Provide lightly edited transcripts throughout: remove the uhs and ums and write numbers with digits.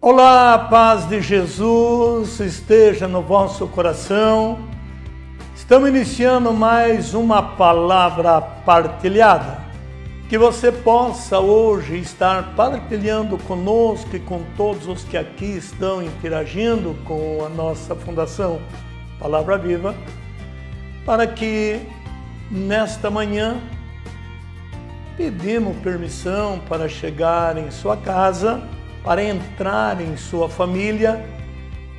Olá, a paz de Jesus esteja no vosso coração. Estamos iniciando mais uma palavra partilhada. Que você possa hoje estar partilhando conosco e com todos os que aqui estão interagindo com a nossa Fundação Palavra Viva, para que nesta manhã pedimos permissão para chegar em sua casa, para entrar em sua família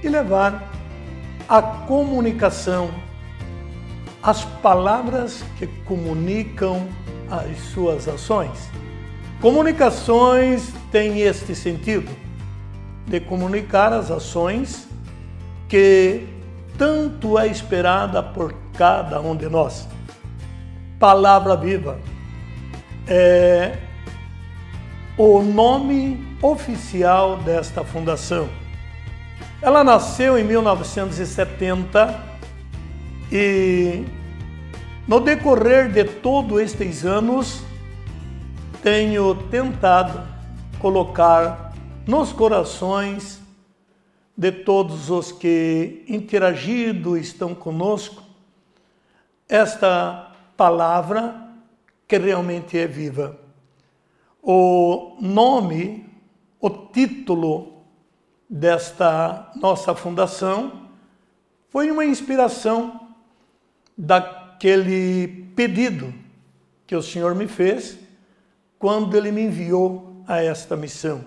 e levar a comunicação, as palavras que comunicam as suas ações. Comunicações têm este sentido de comunicar as ações que tanto é esperada por cada um de nós. Palavra Viva é o nome oficial desta fundação. Ela nasceu em 1970 e no decorrer de todos estes anos tenho tentado colocar nos corações de todos os que interagido estão conosco esta palavra que realmente é viva. O nome, o título desta nossa fundação foi uma inspiração daquele pedido que o Senhor me fez quando Ele me enviou a esta missão.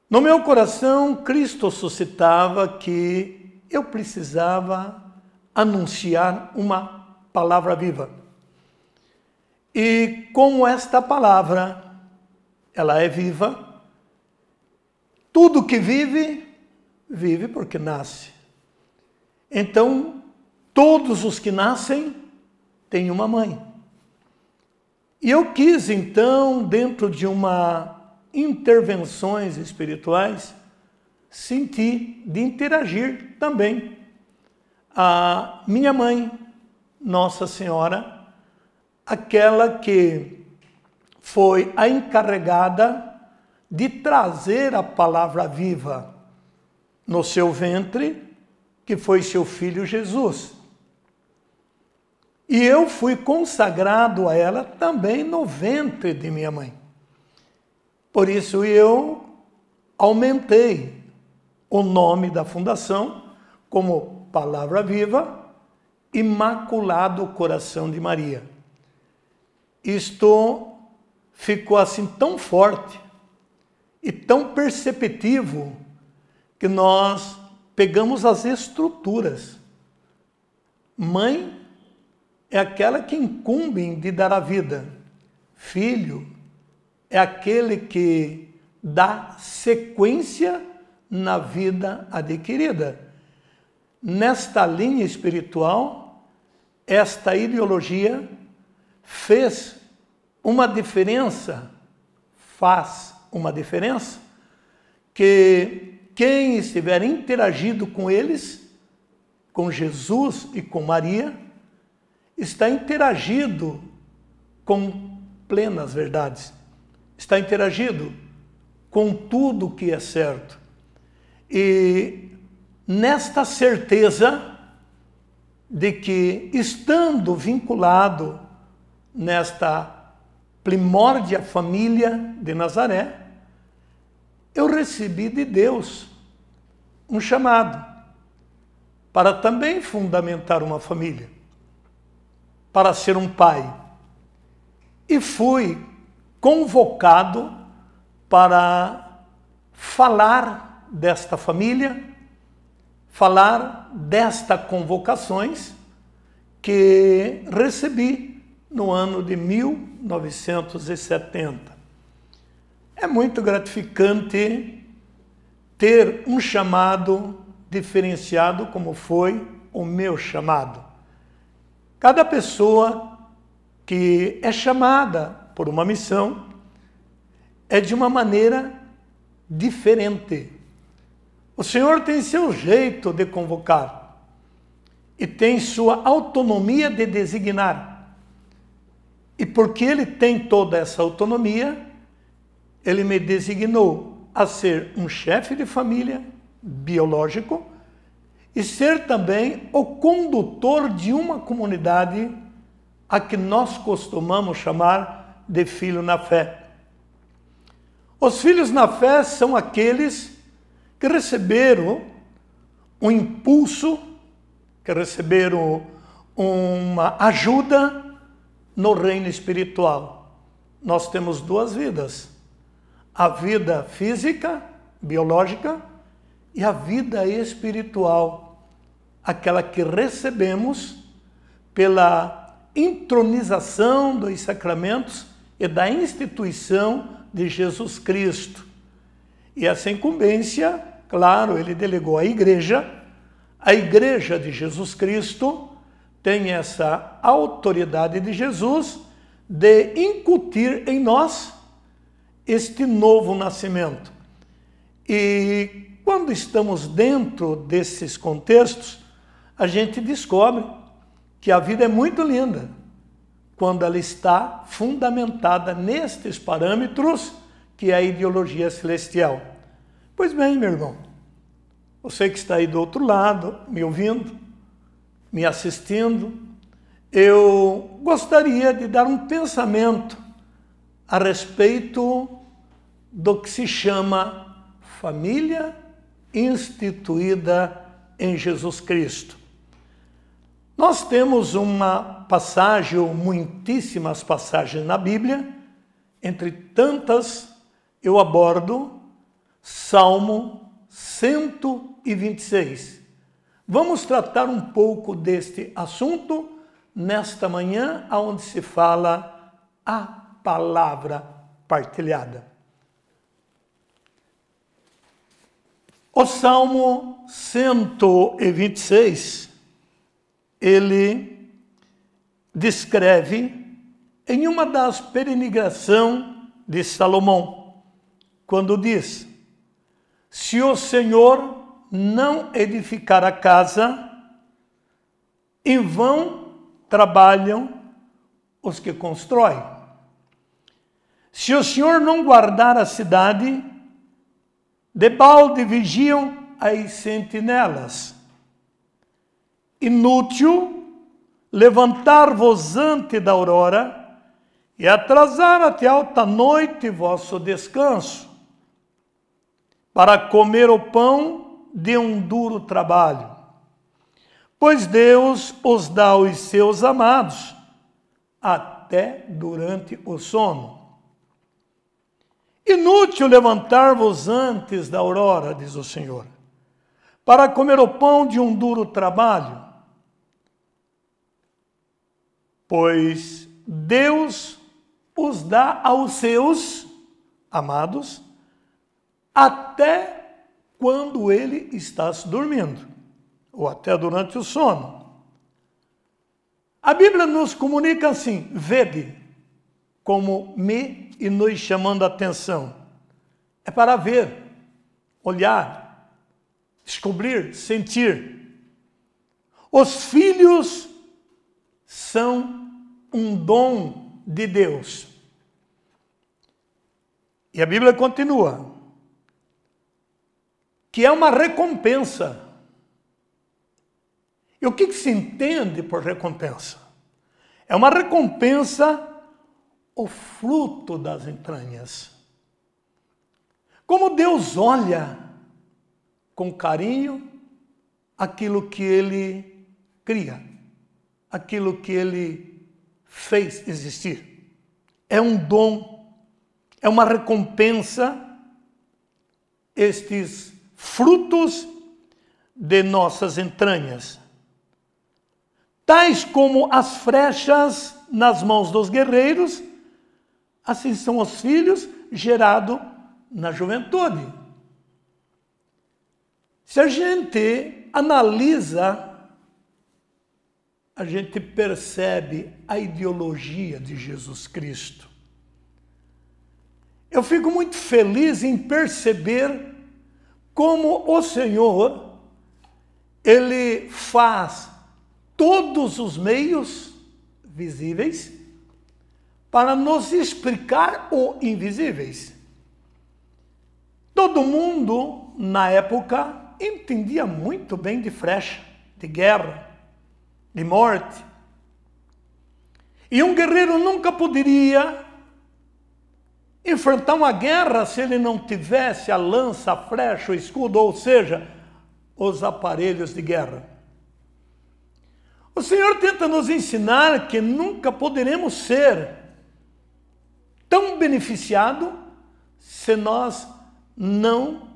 No meu coração, Cristo suscitava que eu precisava anunciar uma palavra viva. E como esta palavra, ela é viva, tudo que vive, vive porque nasce. Então, todos os que nascem têm uma mãe. E eu quis, então, dentro de intervenções espirituais, sentir de interagir também. A minha mãe, Nossa Senhora, aquela que foi a encarregada de trazer a palavra viva no seu ventre, que foi seu filho Jesus. E eu fui consagrado a ela também no ventre de minha mãe. Por isso eu aumentei o nome da fundação como Palavra Viva, Imaculado Coração de Maria. Isto ficou assim tão forte e tão perceptivo que nós pegamos as estruturas. Mãe é aquela que incumbe de dar a vida. Filho é aquele que dá sequência na vida adquirida. Nesta linha espiritual, esta ideologia faz uma diferença, que quem estiver interagido com eles, com Jesus e com Maria, está interagido com plenas verdades, está interagido com tudo que é certo. E nesta certeza de que, estando vinculado nesta primórdia família de Nazaré, eu recebi de Deus um chamado para também fundamentar uma família, para ser um pai. E fui convocado para falar desta família, falar destas convocações que recebi no ano de 1970. É muito gratificante ter um chamado diferenciado como foi o meu chamado. Cada pessoa que é chamada por uma missão é de uma maneira diferente. O Senhor tem seu jeito de convocar e tem sua autonomia de designar. E porque Ele tem toda essa autonomia, Ele me designou a ser um chefe de família biológico e ser também o condutor de uma comunidade a que nós costumamos chamar de filho na fé. Os filhos na fé são aqueles que receberam um impulso, que receberam uma ajuda no reino espiritual. Nós temos duas vidas: a vida física, biológica, e a vida espiritual, aquela que recebemos pela intronização dos sacramentos e da instituição de Jesus Cristo. E essa incumbência, claro, ele delegou à igreja. A igreja de Jesus Cristo tem essa autoridade de Jesus de incutir em nós este novo nascimento. E quando estamos dentro desses contextos, a gente descobre que a vida é muito linda quando ela está fundamentada nestes parâmetros que é a ideologia celestial. Pois bem, meu irmão, você que está aí do outro lado, me ouvindo, me assistindo, eu gostaria de dar um pensamento a respeito do que se chama família instituída em Jesus Cristo. Nós temos uma passagem, ou muitíssimas passagens na Bíblia, entre tantas eu abordo Salmo 126. Vamos tratar um pouco deste assunto nesta manhã, onde se fala a palavra partilhada. O Salmo 126, ele descreve em uma das peregrinações de Salomão, quando diz: se o Senhor não edificar a casa, em vão trabalham os que constroem. Se o Senhor não guardar a cidade, debalde vigiam as sentinelas. Inútil levantar-vos antes da aurora e atrasar até alta noite vosso descanso, para comer o pão de um duro trabalho. Pois Deus os dá aos seus amados, até durante o sono. Inútil levantar-vos antes da aurora, diz o Senhor, para comer o pão de um duro trabalho. Pois Deus os dá aos seus amados, até quando ele está dormindo, ou até durante o sono. A Bíblia nos comunica assim: vede, como me e nos chamando a atenção. É para ver, olhar, descobrir, sentir. Os filhos são um dom de Deus. E a Bíblia continua, que é uma recompensa. E o que se entende por recompensa? É uma recompensa, o fruto das entranhas. Como Deus olha com carinho aquilo que Ele cria, aquilo que Ele fez existir. É um dom, é uma recompensa, estes frutos de nossas entranhas. Tais como as flechas nas mãos dos guerreiros, assim são os filhos gerados na juventude. Se a gente analisa, a gente percebe a ideologia de Jesus Cristo. Eu fico muito feliz em perceber como o Senhor, Ele faz todos os meios visíveis para nos explicar o invisíveis. Todo mundo, na época, entendia muito bem de flecha, de guerra, de morte. E um guerreiro nunca poderia enfrentar uma guerra se ele não tivesse a lança, a flecha, o escudo, ou seja, os aparelhos de guerra. O Senhor tenta nos ensinar que nunca poderemos ser tão beneficiados se nós não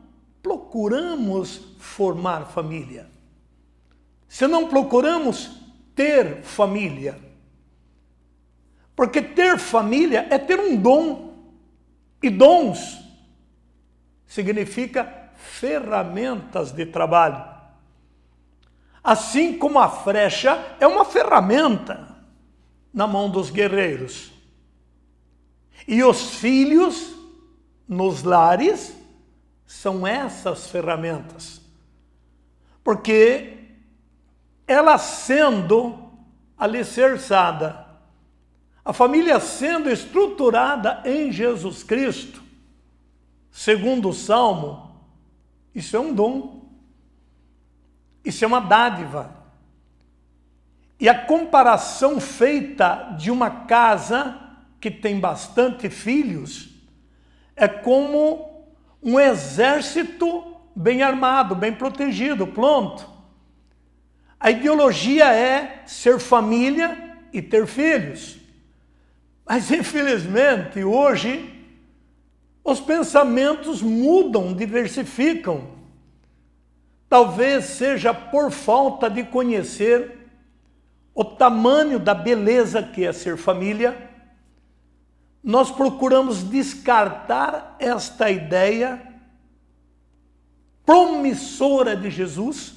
procuramos formar família. Se não procuramos ter família. Porque ter família é ter um dom. E dons significa ferramentas de trabalho. Assim como a flecha é uma ferramenta na mão dos guerreiros. E os filhos nos lares são essas ferramentas. Porque ela sendo alicerçada, a família sendo estruturada em Jesus Cristo, segundo o Salmo, isso é um dom. Isso é uma dádiva. E a comparação feita de uma casa que tem bastante filhos é como um exército bem armado, bem protegido, pronto. A ideologia é ser família e ter filhos. Mas, infelizmente, hoje, os pensamentos mudam, diversificam. Talvez seja por falta de conhecer o tamanho da beleza que é ser família. Nós procuramos descartar esta ideia promissora de Jesus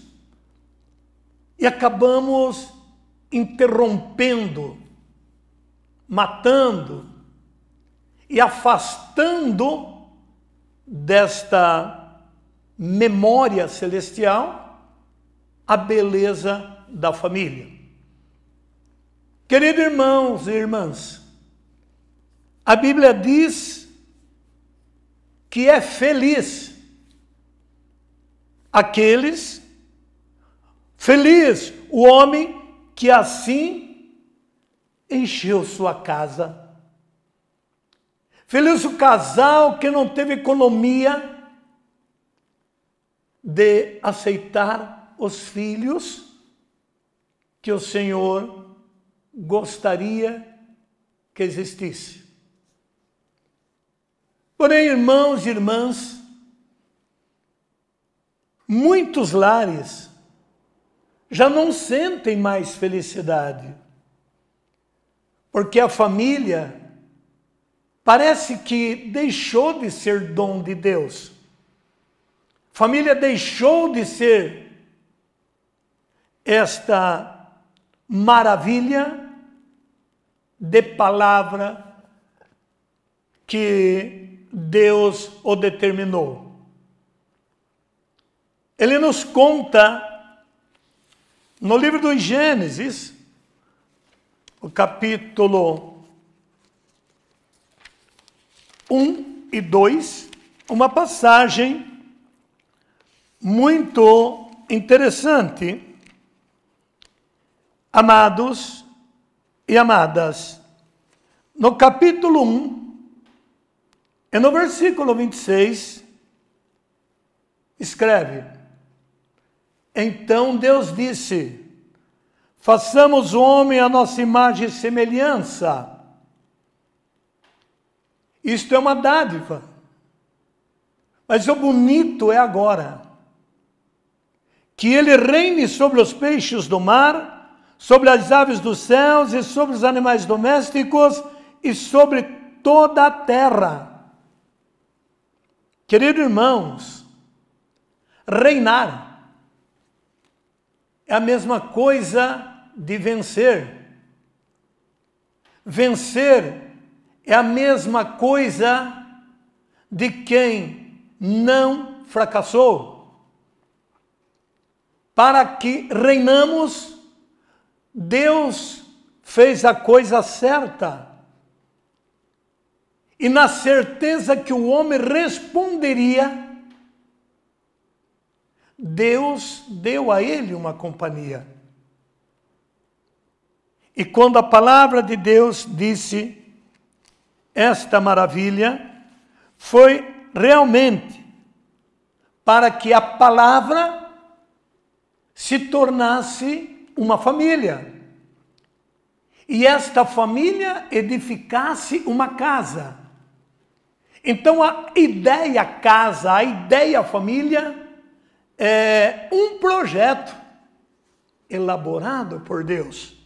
e acabamos interrompendo, matando e afastando desta memória celestial a beleza da família. Queridos irmãos e irmãs, a Bíblia diz que é feliz feliz o homem que assim encheu sua casa. Feliz o casal que não teve economia de aceitar os filhos que o Senhor gostaria que existisse. Porém, irmãos e irmãs, muitos lares já não sentem mais felicidade, porque a família parece que deixou de ser dom de Deus. Família deixou de ser esta maravilha de palavra que Deus o determinou. Ele nos conta no livro do Gênesis, o capítulo 1 e 2, uma passagem muito interessante. Amados e amadas, no capítulo 1, e no versículo 26, escreve: Então Deus disse: façamos o homem à nossa imagem e semelhança. Isto é uma dádiva. Mas o bonito é agora. Que ele reine sobre os peixes do mar, sobre as aves dos céus e sobre os animais domésticos e sobre toda a terra. Queridos irmãos, reinar é a mesma coisa de vencer. Vencer é a mesma coisa de quem não fracassou. Para que reinamos, Deus fez a coisa certa. E na certeza que o homem responderia Deus deu a ele uma companhia. E quando a palavra de Deus disse esta maravilha, foi realmente para que a palavra se tornasse uma família. E esta família edificasse uma casa. Então a ideia casa, a ideia família é um projeto elaborado por Deus.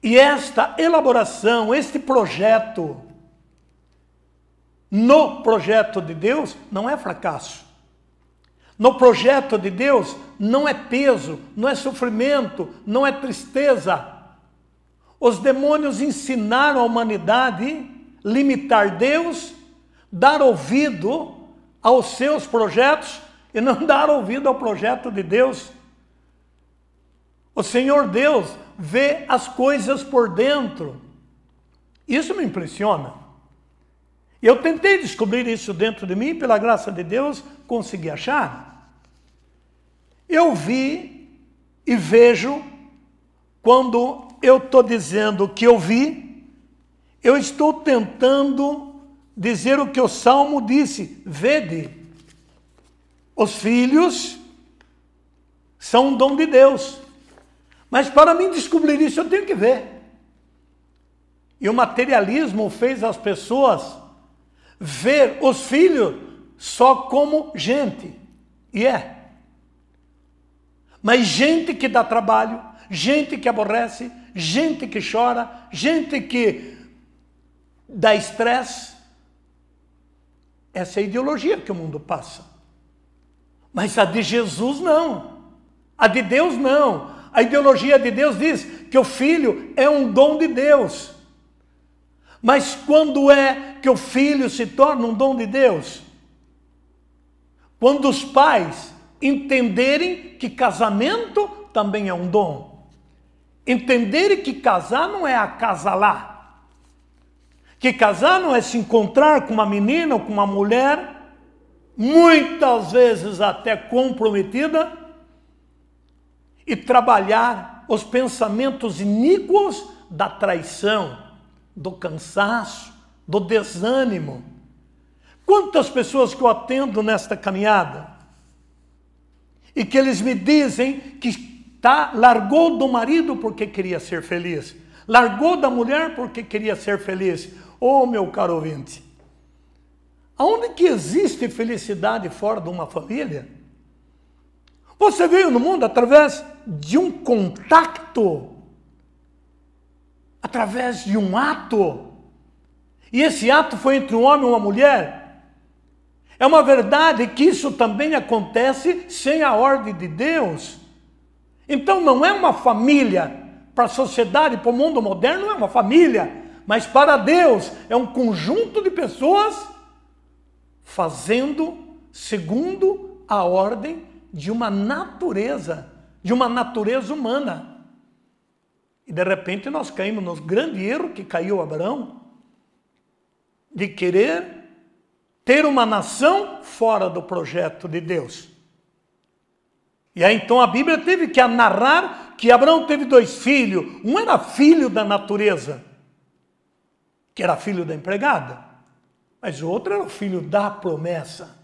E esta elaboração, este projeto, no projeto de Deus, não é fracasso. No projeto de Deus, não é peso, não é sofrimento, não é tristeza. Os demônios ensinaram a humanidade a limitar Deus, dar ouvido aos seus projetos e não dar ouvido ao projeto de Deus. O Senhor Deus vê as coisas por dentro. Isso me impressiona. Eu tentei descobrir isso dentro de mim, pela graça de Deus, consegui achar. Eu vi e vejo, quando eu estou dizendo o que eu vi, eu estou tentando dizer o que o Salmo disse: vede, os filhos são um dom de Deus. Mas para mim descobrir isso eu tenho que ver. E o materialismo fez as pessoas ver os filhos só como gente. E é. Mas gente que dá trabalho, gente que aborrece, gente que chora, gente que dá estresse. Essa é a ideologia que o mundo passa. Mas a de Jesus não. A de Deus não. A ideologia de Deus diz que o filho é um dom de Deus. Mas quando é que o filho se torna um dom de Deus? Quando os pais entenderem que casamento também é um dom. Entenderem que casar não é acasalar. Que casar não é se encontrar com uma menina ou com uma mulher, muitas vezes até comprometida, e trabalhar os pensamentos iníquos da traição, do cansaço, do desânimo. Quantas pessoas que eu atendo nesta caminhada e que eles me dizem que largou do marido porque queria ser feliz, largou da mulher porque queria ser feliz. Oh, meu caro ouvinte, aonde que existe felicidade fora de uma família? Você veio no mundo através de um contato, através de um ato. E esse ato foi entre um homem e uma mulher. É uma verdade que isso também acontece sem a ordem de Deus. Então não é uma família. Para a sociedade, para o mundo moderno, não é uma família. Mas para Deus é um conjunto de pessoas fazendo segundo a ordem de uma natureza humana. E de repente nós caímos no grande erro que caiu Abraão, de querer ter uma nação fora do projeto de Deus. E aí então a Bíblia teve que narrar que Abraão teve 2 filhos. Um era filho da natureza, que era filho da empregada, mas o outro era o filho da promessa.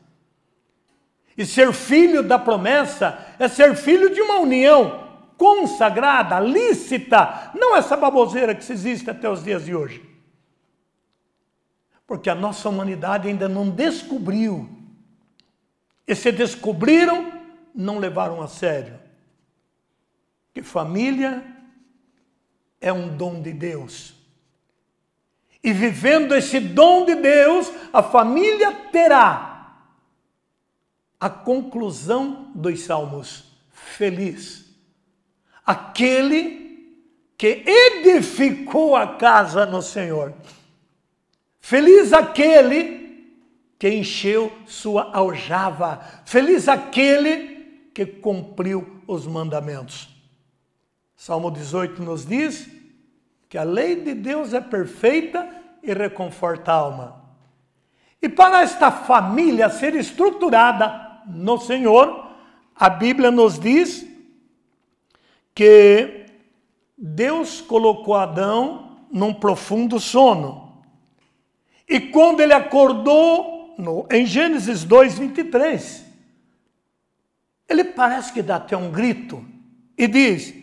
E ser filho da promessa é ser filho de uma união consagrada, lícita, não essa baboseira que existe até os dias de hoje. Porque a nossa humanidade ainda não descobriu. E se descobriram, não levaram a sério. Que família é um dom de Deus. E vivendo esse dom de Deus, a família terá a conclusão dos Salmos: feliz aquele que edificou a casa no Senhor. Feliz aquele que encheu sua aljava. Feliz aquele que cumpriu os mandamentos. Salmo 18 nos diz que a lei de Deus é perfeita e reconforta a alma. E para esta família ser estruturada no Senhor, a Bíblia nos diz que Deus colocou Adão num profundo sono. E quando ele acordou, em Gênesis 2:23, ele parece que dá até um grito e diz: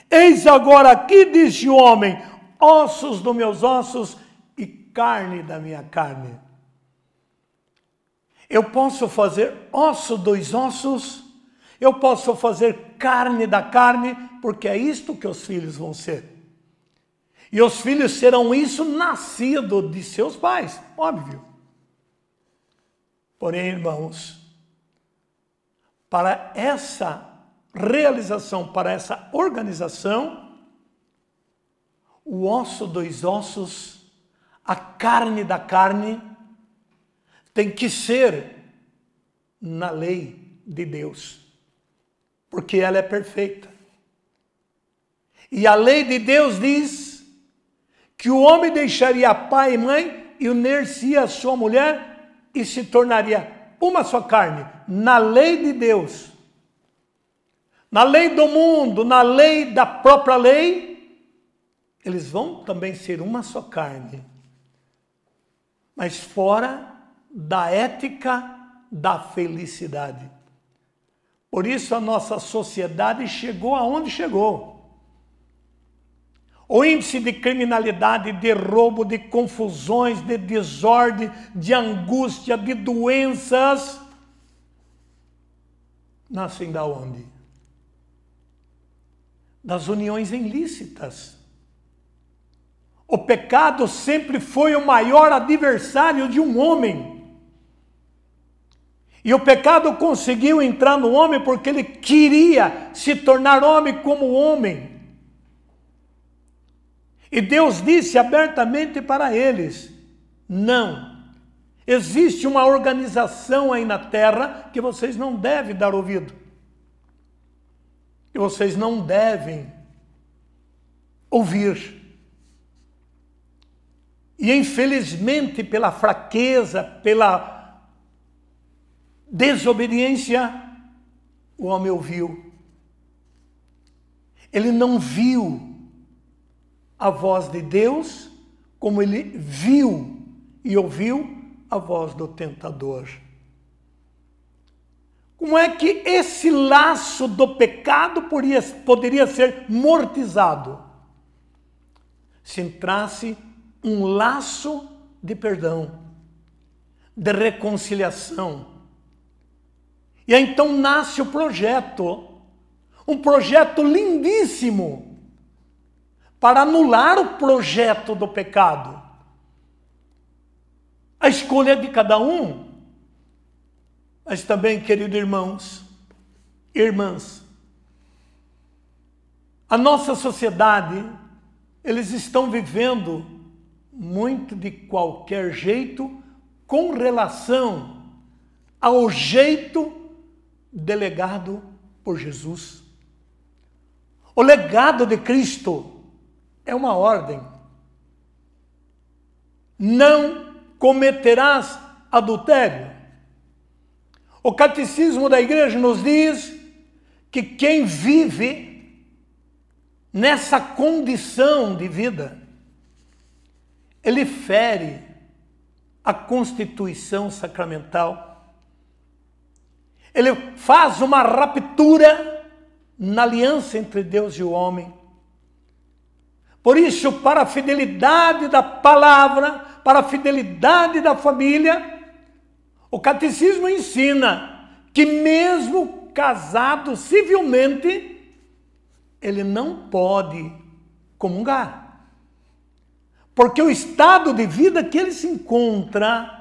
eis agora aqui, disse o homem, ossos dos meus ossos e carne da minha carne. Eu posso fazer osso dos ossos, eu posso fazer carne da carne, porque é isto que os filhos vão ser. E os filhos serão isso nascido de seus pais, óbvio. Porém, irmãos, para essa realização, para essa organização, o osso dos ossos, a carne da carne, tem que ser na lei de Deus, porque ela é perfeita. E a lei de Deus diz que o homem deixaria pai e mãe e unir-se a sua mulher e se tornaria uma só carne. Na lei de Deus, na lei do mundo, na lei da própria lei, eles vão também ser uma só carne, mas fora da ética da felicidade. Por isso a nossa sociedade chegou aonde chegou. O índice de criminalidade, de roubo, de confusões, de desordem, de angústia, de doenças, nascem da onde? Das uniões ilícitas. O pecado sempre foi o maior adversário de um homem. E o pecado conseguiu entrar no homem porque ele queria se tornar homem como homem. E Deus disse abertamente para eles: não, existe uma organização aí na terra que vocês não devem dar ouvido. Que vocês não devem ouvir. E infelizmente, pela fraqueza, pela desobediência, o homem ouviu. Ele não viu a voz de Deus como ele viu e ouviu a voz do tentador. Como é que esse laço do pecado poderia ser mortizado? Se entrasse um laço de perdão, de reconciliação. E aí então nasce o projeto, um projeto lindíssimo, para anular o projeto do pecado. A escolha é de cada um. Mas também, queridos irmãos, irmãs, a nossa sociedade, eles estão vivendo muito de qualquer jeito com relação ao jeito delegado por Jesus. O legado de Cristo é uma ordem. Não cometerás adultério. O catecismo da igreja nos diz que quem vive nessa condição de vida, ele fere a constituição sacramental. Ele faz uma ruptura na aliança entre Deus e o homem. Por isso, para a fidelidade da palavra, para a fidelidade da família, o catecismo ensina que mesmo casado civilmente, ele não pode comungar. Porque o estado de vida que ele se encontra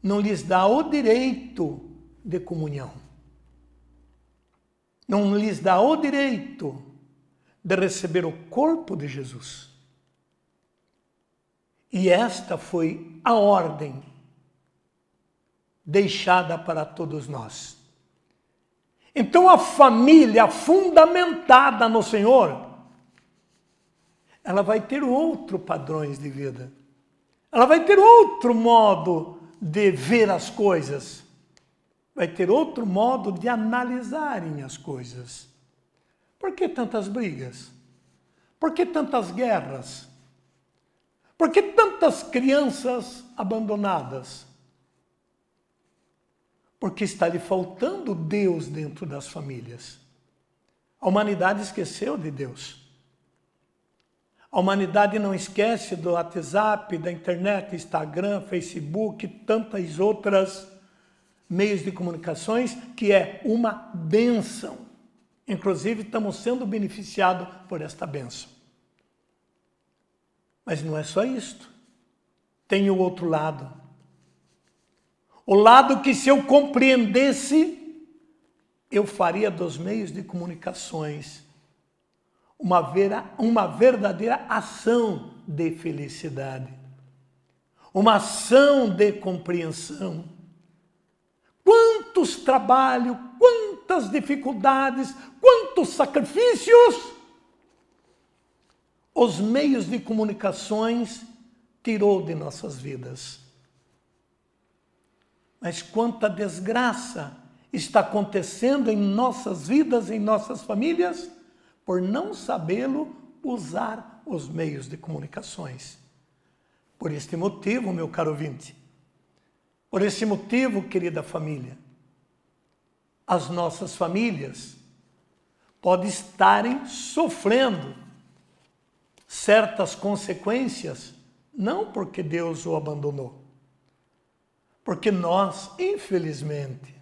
não lhes dá o direito de comunhão. Não lhes dá o direito de receber o corpo de Jesus. E esta foi a ordem deixada para todos nós. Então a família fundamentada no Senhor, ela vai ter outro padrões de vida. Ela vai ter outro modo de ver as coisas. vai ter outro modo de analisarem as coisas. Por que tantas brigas? Por que tantas guerras? Por que tantas crianças abandonadas? Porque está lhe faltando Deus dentro das famílias. A humanidade esqueceu de Deus. A humanidade não esquece do WhatsApp, da internet, Instagram, Facebook, tantas outras meios de comunicações, que é uma bênção. Inclusive, estamos sendo beneficiados por esta bênção. Mas não é só isto. Tem o outro lado. O lado que, se eu compreendesse, eu faria dos meios de comunicações uma verdadeira ação de felicidade. Uma ação de compreensão. Quantos trabalhos, quantas dificuldades, quantos sacrifícios os meios de comunicações tirou de nossas vidas. Mas quanta desgraça está acontecendo em nossas vidas, em nossas famílias, por não sabê-lo usar os meios de comunicações. Por este motivo, meu caro ouvinte, por esse motivo, querida família, as nossas famílias podem estarem sofrendo certas consequências, não porque Deus o abandonou, porque nós, infelizmente,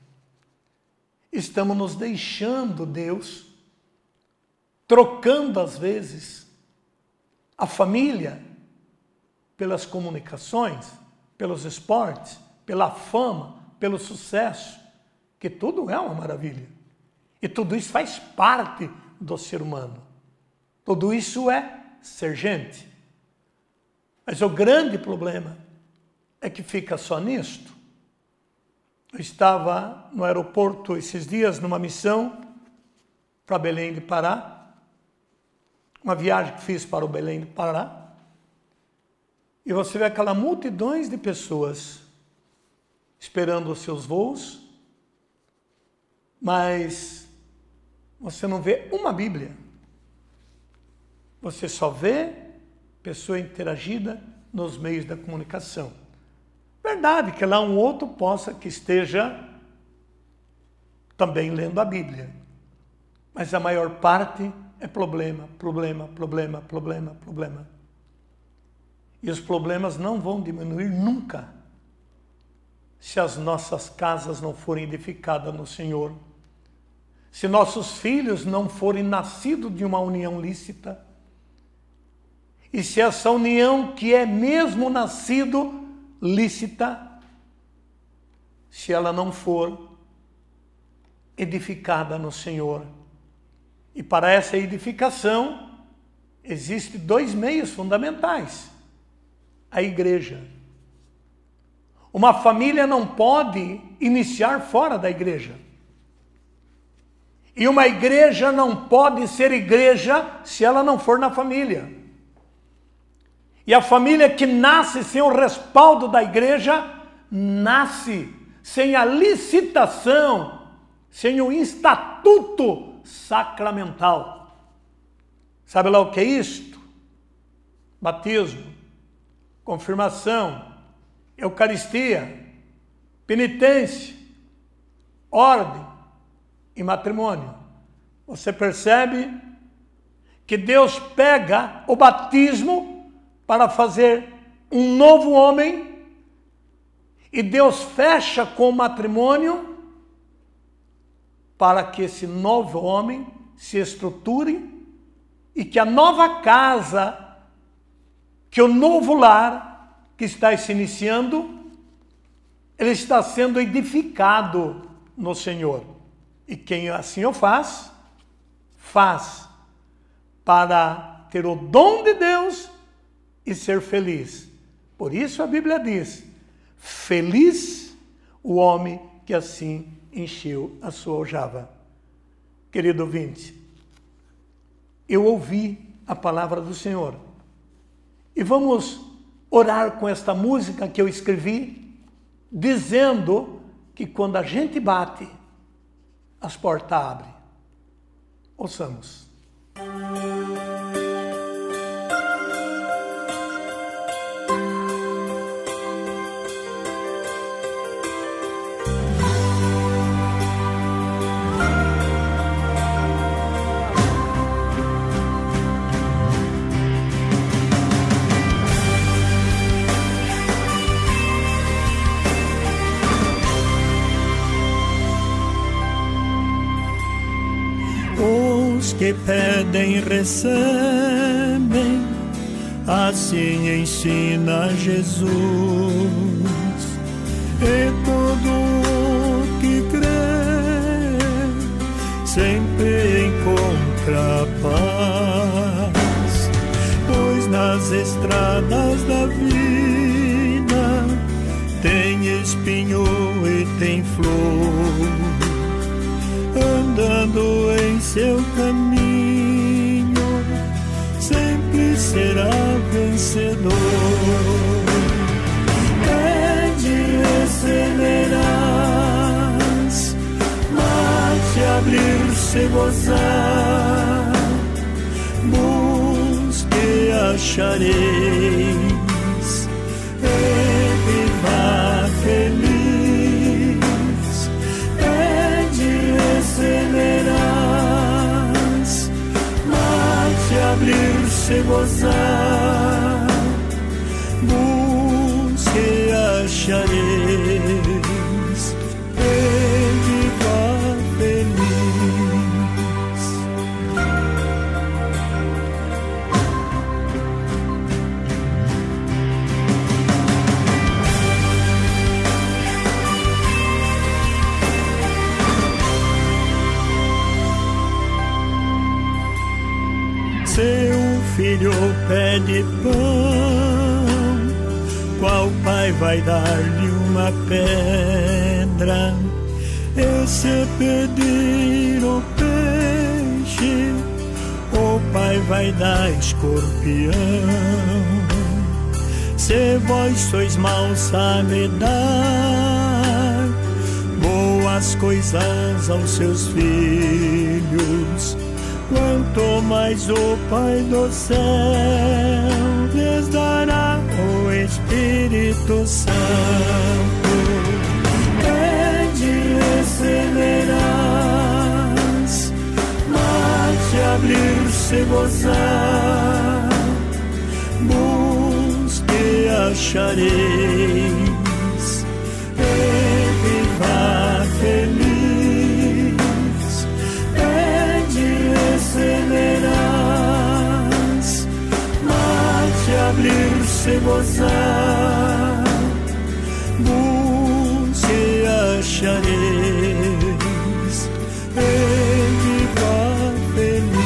estamos nos deixando Deus, trocando às vezes a família pelas comunicações, pelos esportes, pela fama, pelo sucesso, que tudo é uma maravilha. E tudo isso faz parte do ser humano. Tudo isso é ser gente. Mas o grande problema é que fica só nisto. Eu estava no aeroporto esses dias numa missão para Belém de Pará, uma viagem que fiz para o Belém de Pará, e você vê aquela multidões de pessoas esperando os seus voos, mas você não vê uma Bíblia. Você só vê pessoa interagida nos meios da comunicação. Verdade que lá um outro possa que esteja também lendo a Bíblia. Mas a maior parte é problema. E os problemas não vão diminuir nunca se as nossas casas não forem edificadas no Senhor. Se nossos filhos não forem nascidos de uma união lícita. E se essa união que é mesmo nascido lícita, se ela não for edificada no Senhor. E para essa edificação, existem dois meios fundamentais. A igreja. Uma família não pode iniciar fora da igreja. E uma igreja não pode ser igreja se ela não for na família. E a família que nasce sem o respaldo da igreja, nasce sem a licitação, sem o estatuto sacramental. Sabe lá o que é isto? Batismo, confirmação, Eucaristia, penitência, ordem e matrimônio. Você percebe que Deus pega o batismo para fazer um novo homem e Deus fecha com o matrimônio para que esse novo homem se estruture e que a nova casa, que o novo lar que está se iniciando, ele está sendo edificado no Senhor. E quem assim o faz, faz para ter o dom de Deus e ser feliz. Por isso a Bíblia diz, feliz o homem que assim encheu a sua aljava. Querido ouvinte, eu ouvi a palavra do Senhor. E vamos orar com esta música que eu escrevi, dizendo que quando a gente bate, as portas abrem. Ouçamos. Os que pedem recebem, assim ensina Jesus. E todo o que crê sempre encontra paz, pois nas estradas da vida tem espinho e tem flor. Andando em seu caminho, sempre será vencedor. Pede e receberás, mate abrir-se gozar, busque e achareis, e viva feliz. Receberás, mate abrir-se gozar, busque e achareis, e viva feliz. Seu filho pede pão, qual pai vai dar-lhe uma pedra? E se pedir o peixe, o pai vai dar escorpião. Se vós sois maus, sabe dar boas coisas aos seus filhos, quanto mais o Pai do céu lhes dará o Espírito Santo. Pede e receberás, mate abrir-se gozar, busque e achareis, e viva feliz. Receberás, mate abrir-se gozar, busque e achareis, e viva feliz.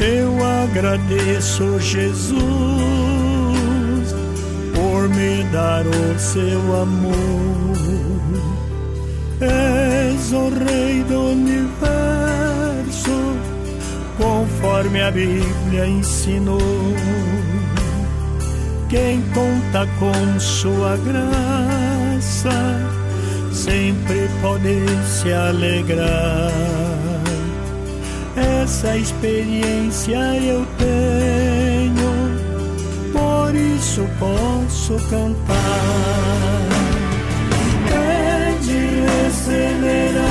Eu agradeço, Jesus, por me dar o seu amor. És o Rei do Universo, conforme a Bíblia ensinou. Quem conta com sua graça sempre pode se alegrar. Essa experiência eu tenho, por isso posso cantar. Pede e receberás,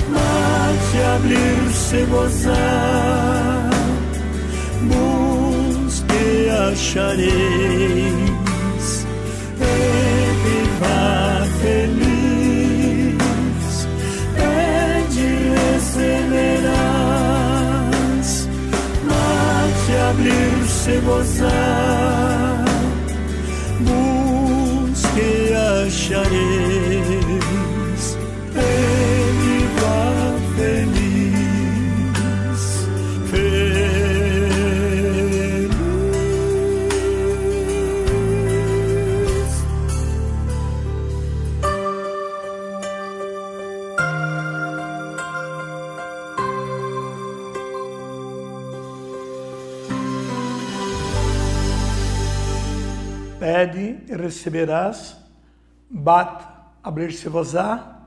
mate abrir-se gozar, busque e achareis, e viva feliz. Pede e receberás, mate abrir-se gozar, busque e achareis, e viva feliz. Feliz. pede e receberás, bate, abrir-se-vos-á,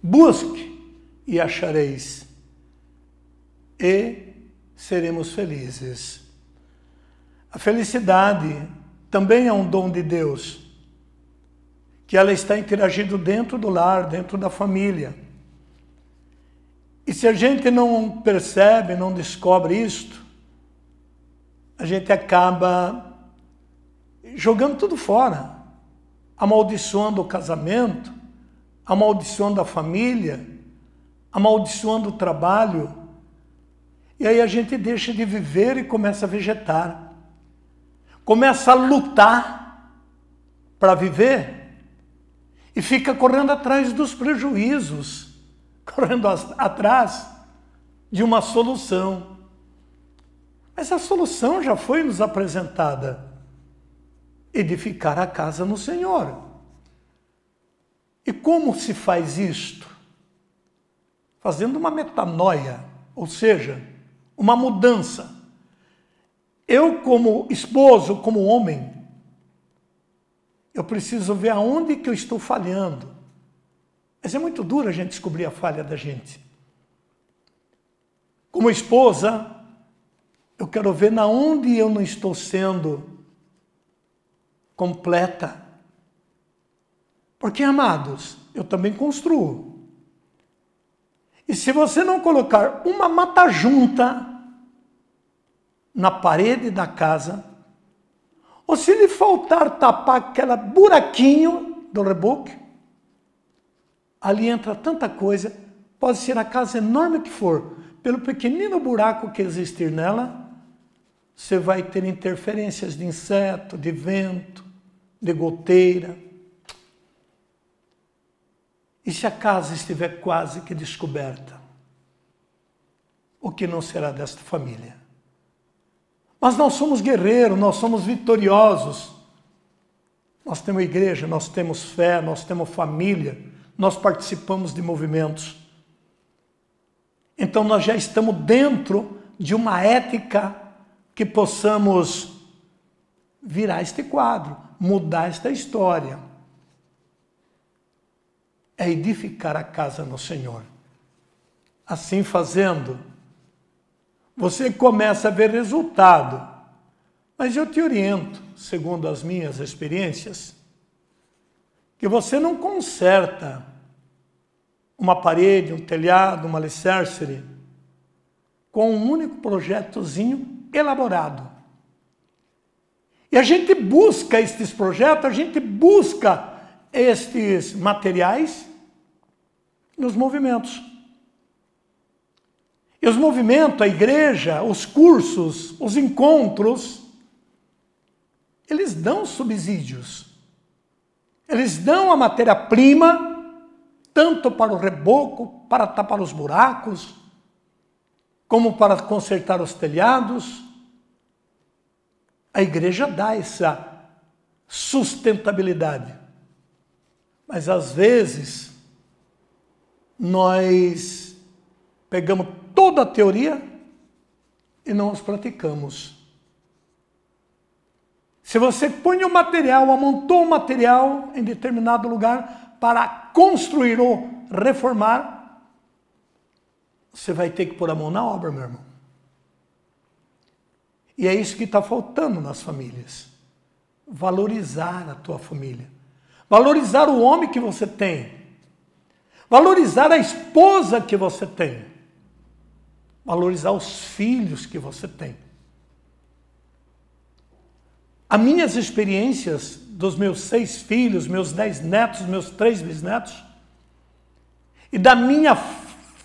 busque e achareis, e seremos felizes. A felicidade também é um dom de Deus, que ela está interagindo dentro do lar, dentro da família. E se a gente não percebe, não descobre isto, a gente acaba jogando tudo fora, amaldiçoando o casamento, amaldiçoando a família, amaldiçoando o trabalho. E aí a gente deixa de viver e começa a vegetar. Começa a lutar para viver e fica correndo atrás dos prejuízos, correndo atrás de uma solução. Mas a solução já foi nos apresentada: edificar a casa no Senhor. E como se faz isto? Fazendo uma metanoia, ou seja, uma mudança. Eu, como esposo, como homem, eu preciso ver aonde que eu estou falhando. Mas é muito duro a gente descobrir a falha da gente. Como esposa, eu quero ver na onde eu não estou sendo completa. Porque, amados, eu também construo. E se você não colocar uma mata-junta na parede da casa, ou se lhe faltar tapar aquele buraquinho do reboque, ali entra tanta coisa, pode ser a casa enorme que for, pelo pequenino buraco que existir nela, você vai ter interferências de inseto, de vento, de goteira. E se a casa estiver quase que descoberta, o que não será desta família? Mas nós somos guerreiros, nós somos vitoriosos. Nós temos igreja, nós temos fé, nós temos família, nós participamos de movimentos. Então nós já estamos dentro de uma ética que possamos virar este quadro, mudar esta história. É edificar a casa no Senhor. Assim fazendo, você começa a ver resultado. Mas eu te oriento, segundo as minhas experiências, que você não conserta uma parede, um telhado, uma alicerce com um único projetozinho elaborado. E a gente busca estes projetos, a gente busca estes materiais nos movimentos. E os movimentos, a igreja, os cursos, os encontros, eles dão subsídios. Eles dão a matéria-prima, tanto para o reboco, para tapar os buracos, como para consertar os telhados. A igreja dá essa sustentabilidade. Mas às vezes, nós pegamos toda a teoria e não os praticamos. Se você põe o material, amontou o material em determinado lugar para construir ou reformar, você vai ter que pôr a mão na obra, meu irmão. E é isso que está faltando nas famílias. Valorizar a tua família. Valorizar o homem que você tem. Valorizar a esposa que você tem. Valorizar os filhos que você tem. As minhas experiências dos meus 6 filhos, meus 10 netos, meus 3 bisnetos, e da minha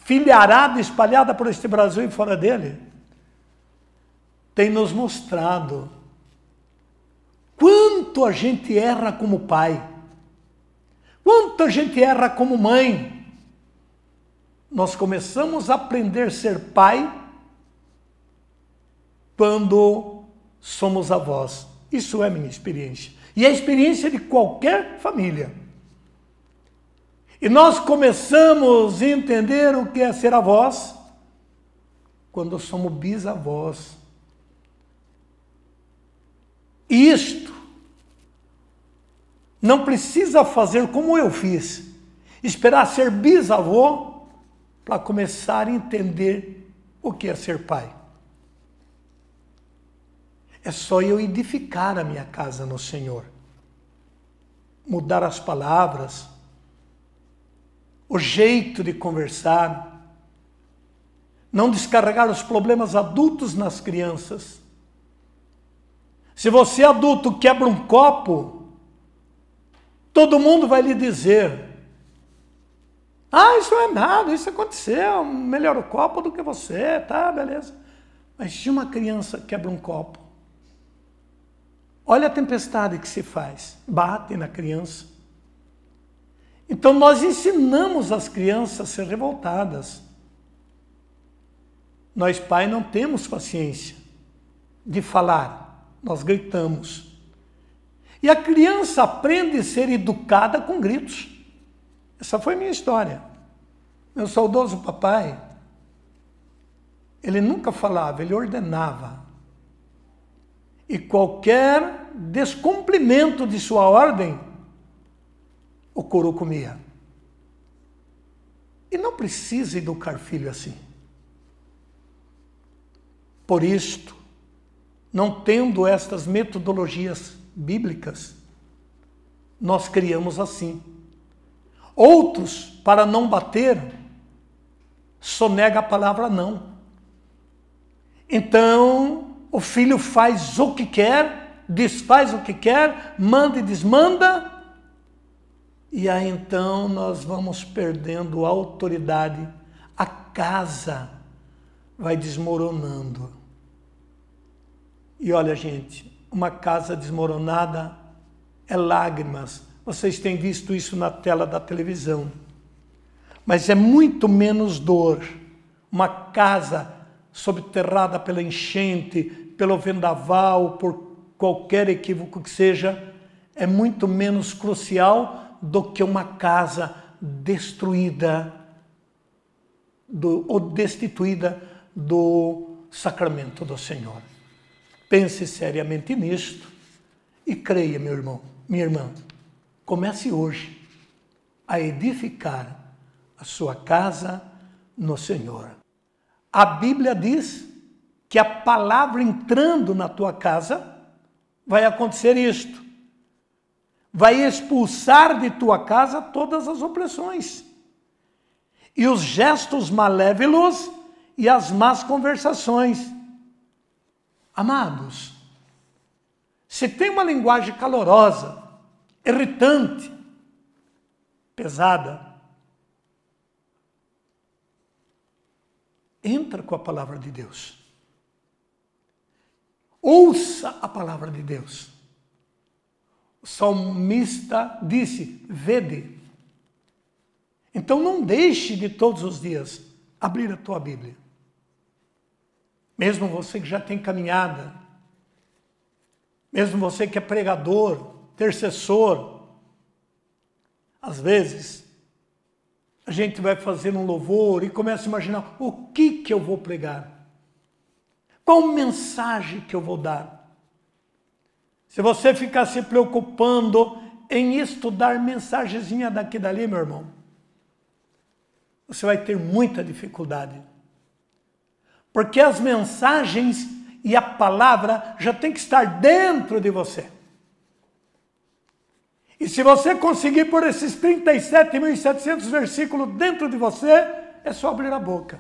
filharada espalhada por este Brasil e fora dele, tem nos mostrado quanto a gente erra como pai, quanto a gente erra como mãe. Nós começamos a aprender a ser pai quando somos avós. Isso é minha experiência. E é a experiência de qualquer família. E nós começamos a entender o que é ser avós quando somos bisavós. E isto Não precisa fazer como eu fiz, esperar ser bisavô para começar a entender o que é ser pai. É só eu edificar a minha casa no Senhor. Mudar as palavras, o jeito de conversar, não descarregar os problemas adultos nas crianças. Se você adulto quebra um copo, todo mundo vai lhe dizer: ah, isso não é nada, isso aconteceu, melhor o copo do que você, tá, beleza. Mas se uma criança quebra um copo, olha a tempestade que se faz, bate na criança. Então nós ensinamos as crianças a ser revoltadas. Nós, pais, não temos paciência de falar, nós gritamos. E a criança aprende a ser educada com gritos. Essa foi a minha história. Meu saudoso papai, ele nunca falava, ele ordenava. E qualquer descumprimento de sua ordem, o coro comia. E não precisa educar filho assim. Por isto, não tendo estas metodologias bíblicas, nós criamos assim. Outros, para não bater, sonega a palavra não. Então, o filho faz o que quer, desfaz o que quer, manda e desmanda, e aí então nós vamos perdendo a autoridade, a casa vai desmoronando. E olha, gente, uma casa desmoronada é lágrimas. Vocês têm visto isso na tela da televisão. Mas é muito menos dor. Uma casa subterrada pela enchente, pelo vendaval, por qualquer equívoco que seja, é muito menos crucial do que uma casa destruída ou destituída do sacramento do Senhor. Pense seriamente nisto e creia, meu irmão, minha irmã. Comece hoje a edificar a sua casa no Senhor. A Bíblia diz que a palavra entrando na tua casa vai acontecer isto. Vai expulsar de tua casa todas as opressões. E os gestos malévolos e as más conversações. Amados, se tem uma linguagem calorosa, irritante, pesada, entra com a palavra de Deus. Ouça a palavra de Deus. O salmista disse: vede. Então não deixe de todos os dias abrir a tua Bíblia. Mesmo você que já tem caminhada, mesmo você que é pregador, intercessor, às vezes a gente vai fazer um louvor e começa a imaginar o que eu vou pregar, qual mensagem que eu vou dar. Se você ficar se preocupando em estudar mensagenzinha daqui e dali, meu irmão, você vai ter muita dificuldade. Porque as mensagens e a palavra já tem que estar dentro de você. E se você conseguir pôr esses 37.700 versículos dentro de você, é só abrir a boca.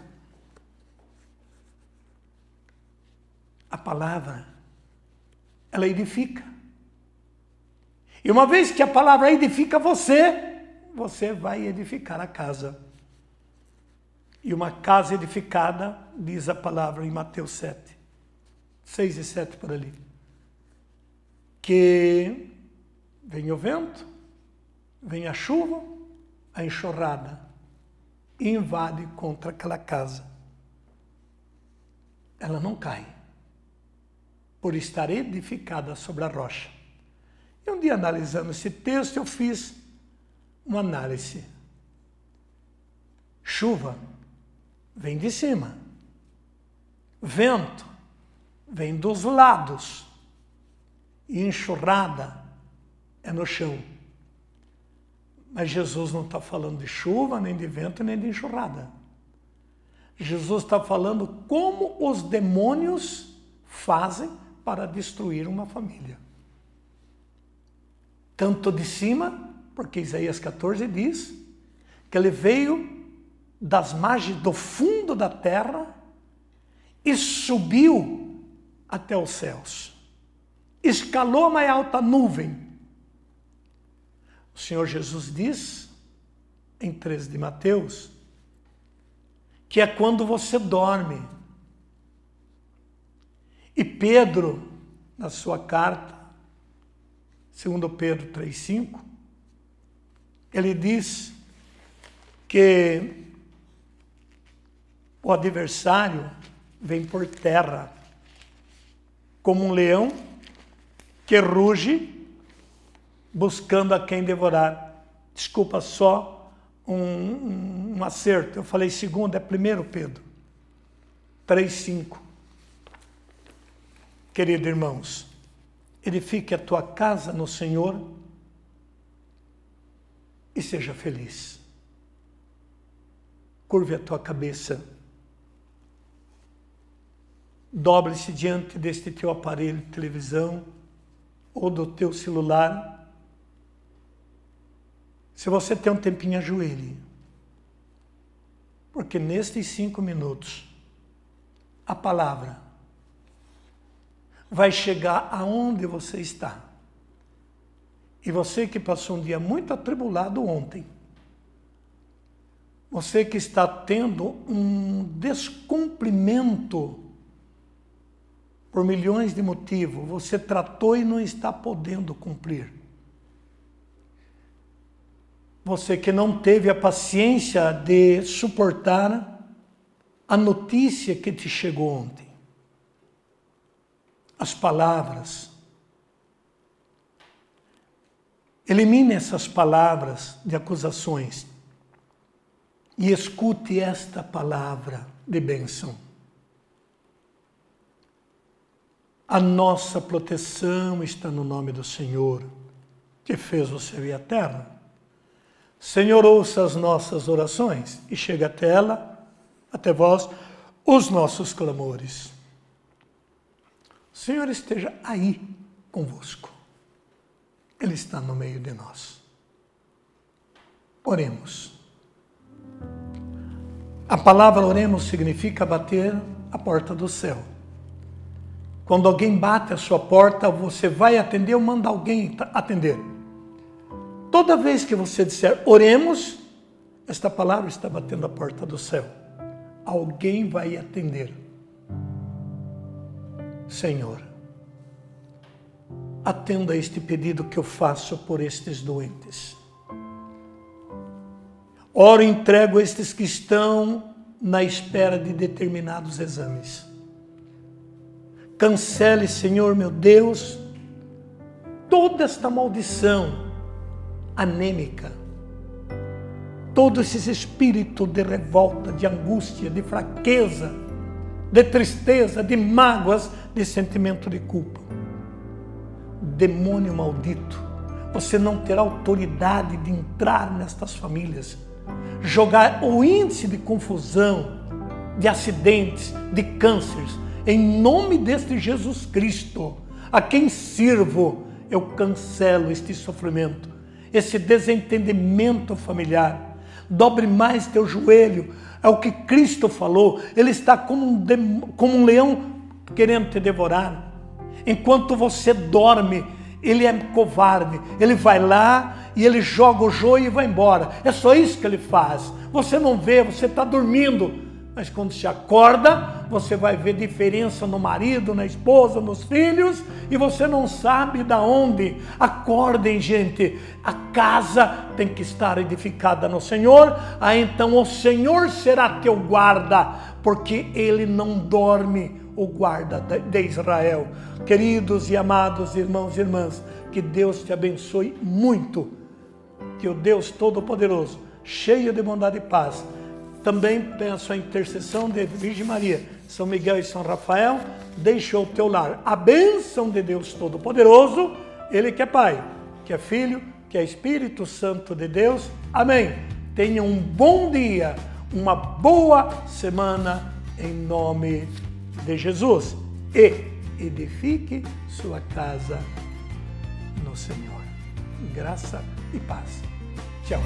A palavra, ela edifica. E uma vez que a palavra edifica você, você vai edificar a casa. E uma casa edificada, diz a palavra em Mateus 7, 6 e 7 por ali, que vem o vento, vem a chuva, a enxurrada, e invade contra aquela casa. Ela não cai, por estar edificada sobre a rocha. E um dia, analisando esse texto, eu fiz uma análise. Chuva vem de cima. Vento vem dos lados. E enxurrada é no chão. Mas Jesus não está falando de chuva, nem de vento, nem de enxurrada. Jesus está falando como os demônios fazem para destruir uma família. Tanto de cima, porque Isaías 14 diz que ele veio das margens do fundo da terra e subiu até os céus. Escalou a mais alta nuvem. O Senhor Jesus diz, em 13 de Mateus, que é quando você dorme. E Pedro, na sua carta, 2 Pedro 3,5, ele diz que o adversário vem por terra, como um leão que ruge, buscando a quem devorar. Desculpa, só um acerto. Eu falei 2, é 1 Pedro 3,5. Queridos irmãos, edifique a tua casa no Senhor e seja feliz. Curve a tua cabeça. Dobre-se diante deste teu aparelho de televisão ou do teu celular. Se você tem um tempinho, ajoelhe. Porque nestes 5 minutos, a palavra vai chegar aonde você está. E você que passou um dia muito atribulado ontem, você que está tendo um descumprimento por milhões de motivos, você tratou e não está podendo cumprir. Você que não teve a paciência de suportar a notícia que te chegou ontem. As palavras. Elimine essas palavras de acusações e escute esta palavra de bênção. A nossa proteção está no nome do Senhor, que fez o céu e a terra. Senhor, ouça as nossas orações e chega até vós, os nossos clamores. O Senhor esteja aí convosco. Ele está no meio de nós. Oremos. A palavra oremos significa bater a porta do céu. Quando alguém bate a sua porta, você vai atender ou manda alguém atender. Toda vez que você disser oremos, esta palavra está batendo a porta do céu. Alguém vai atender. Senhor, atenda este pedido que eu faço por estes doentes. Oro e entrego estes que estão na espera de determinados exames. Cancele, Senhor, meu Deus, toda esta maldição anêmica, todo esse espírito de revolta, de angústia, de fraqueza, de tristeza, de mágoas, de sentimento de culpa. Demônio maldito, você não terá autoridade de entrar nestas famílias, jogar o índice de confusão, de acidentes, de cânceres, em nome deste Jesus Cristo, a quem sirvo, eu cancelo este sofrimento, esse desentendimento familiar. Dobre mais teu joelho, é o que Cristo falou. Ele está como um leão querendo te devorar. Enquanto você dorme, ele é covarde. Ele vai lá e ele joga o joio e vai embora. É só isso que ele faz. Você não vê, você está dormindo. Mas quando se acorda, você vai ver diferença no marido, na esposa, nos filhos, e você não sabe de onde. Acordem, gente, a casa tem que estar edificada no Senhor, aí então o Senhor será teu guarda, porque Ele não dorme, o guarda de Israel. Queridos e amados irmãos e irmãs, que Deus te abençoe muito, que o Deus Todo-Poderoso, cheio de bondade e paz, também peço a intercessão de Virgem Maria, São Miguel e São Rafael, deixa o teu lar. A bênção de Deus Todo-Poderoso, Ele que é Pai, que é Filho, que é Espírito Santo de Deus. Amém. Tenha um bom dia, uma boa semana em nome de Jesus. E edifique sua casa no Senhor. Graça e paz. Tchau.